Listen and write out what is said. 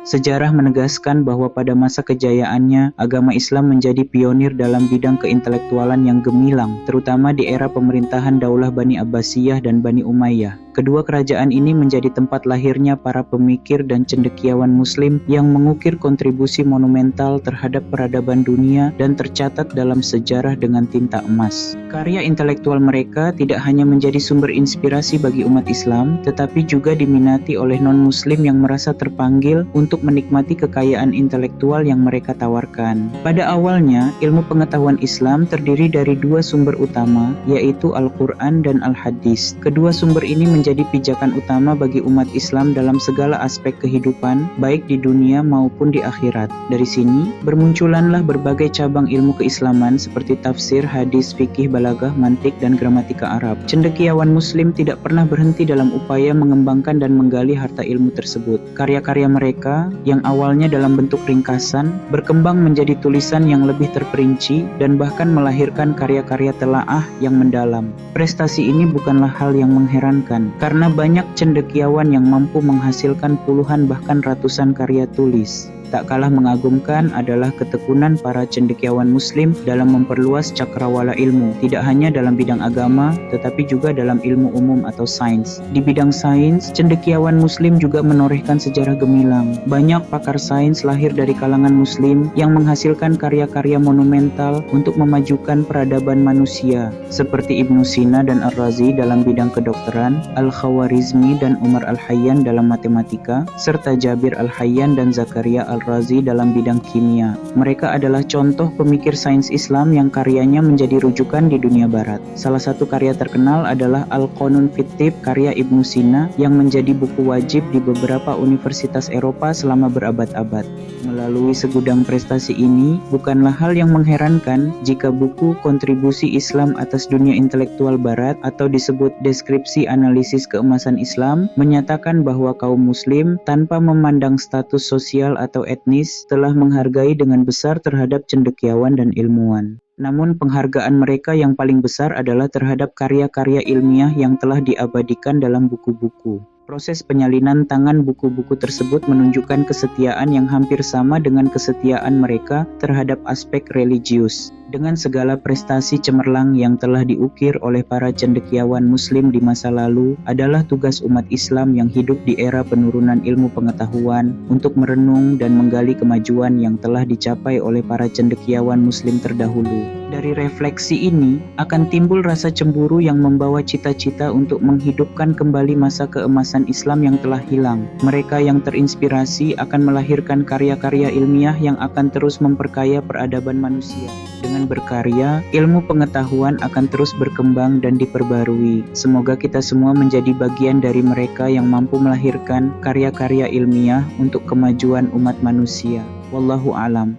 Sejarah menegaskan bahwa pada masa kejayaannya, agama Islam menjadi pionir dalam bidang keintelektualan yang gemilang, terutama di era pemerintahan Daulah Bani Abbasiyah dan Bani Umayyah. Kedua kerajaan ini menjadi tempat lahirnya para pemikir dan cendekiawan Muslim yang mengukir kontribusi monumental terhadap peradaban dunia dan tercatat dalam sejarah dengan tinta emas. Karya intelektual mereka tidak hanya menjadi sumber inspirasi bagi umat Islam, tetapi juga diminati oleh non-Muslim yang merasa terpanggil untuk menikmati kekayaan intelektual yang mereka tawarkan. Pada awalnya, ilmu pengetahuan Islam terdiri dari dua sumber utama, yaitu Al-Quran dan Al-Hadis. Kedua sumber ini menjadi pijakan utama bagi umat Islam dalam segala aspek kehidupan, baik di dunia maupun di akhirat. Dari sini, bermunculanlah berbagai cabang ilmu keislaman seperti tafsir, hadis, fikih, balaghah, mantik, dan gramatika Arab. Cendekiawan Muslim tidak pernah berhenti dalam upaya mengembangkan dan menggali harta ilmu tersebut. Karya-karya mereka yang awalnya dalam bentuk ringkasan berkembang menjadi tulisan yang lebih terperinci dan bahkan melahirkan karya-karya telaah yang mendalam. Prestasi ini bukanlah hal yang mengherankan, karena banyak cendekiawan yang mampu menghasilkan puluhan bahkan ratusan karya tulis. Tak kalah mengagumkan adalah ketekunan para cendekiawan Muslim dalam memperluas cakrawala ilmu, tidak hanya dalam bidang agama, tetapi juga dalam ilmu umum atau sains. Di bidang sains, cendekiawan Muslim juga menorehkan sejarah gemilang. Banyak pakar sains lahir dari kalangan Muslim yang menghasilkan karya-karya monumental untuk memajukan peradaban manusia, seperti Ibnu Sina dan Ar-Razi dalam bidang kedokteran, Al-Khawarizmi dan Umar Al-Hayyan dalam matematika, serta Jabir Al-Hayyan dan Zakaria Al-Razi dalam bidang kimia. Mereka adalah contoh pemikir sains Islam yang karyanya menjadi rujukan di dunia barat. Salah satu karya terkenal adalah Al-Qanun fit Tibb karya Ibnu Sina yang menjadi buku wajib di beberapa universitas Eropa selama berabad-abad. Melalui segudang prestasi ini, bukanlah hal yang mengherankan jika buku Kontribusi Islam atas Dunia Intelektual Barat atau disebut Deskripsi Analisis Keemasan Islam menyatakan bahwa kaum Muslim tanpa memandang status sosial atau etnis telah menghargai dengan besar terhadap cendekiawan dan ilmuwan. Namun penghargaan mereka yang paling besar adalah terhadap karya-karya ilmiah yang telah diabadikan dalam buku-buku. Proses penyalinan tangan buku-buku tersebut menunjukkan kesetiaan yang hampir sama dengan kesetiaan mereka terhadap aspek religius. Dengan segala prestasi cemerlang yang telah diukir oleh para cendekiawan Muslim di masa lalu, adalah tugas umat Islam yang hidup di era penurunan ilmu pengetahuan untuk merenung dan menggali kemajuan yang telah dicapai oleh para cendekiawan Muslim terdahulu. Dari refleksi ini, akan timbul rasa cemburu yang membawa cita-cita untuk menghidupkan kembali masa keemasan Islam yang telah hilang. Mereka yang terinspirasi akan melahirkan karya-karya ilmiah yang akan terus memperkaya peradaban manusia. Dengan berkarya, ilmu pengetahuan akan terus berkembang dan diperbarui. Semoga kita semua menjadi bagian dari mereka yang mampu melahirkan karya-karya ilmiah untuk kemajuan umat manusia. Wallahu a'lam.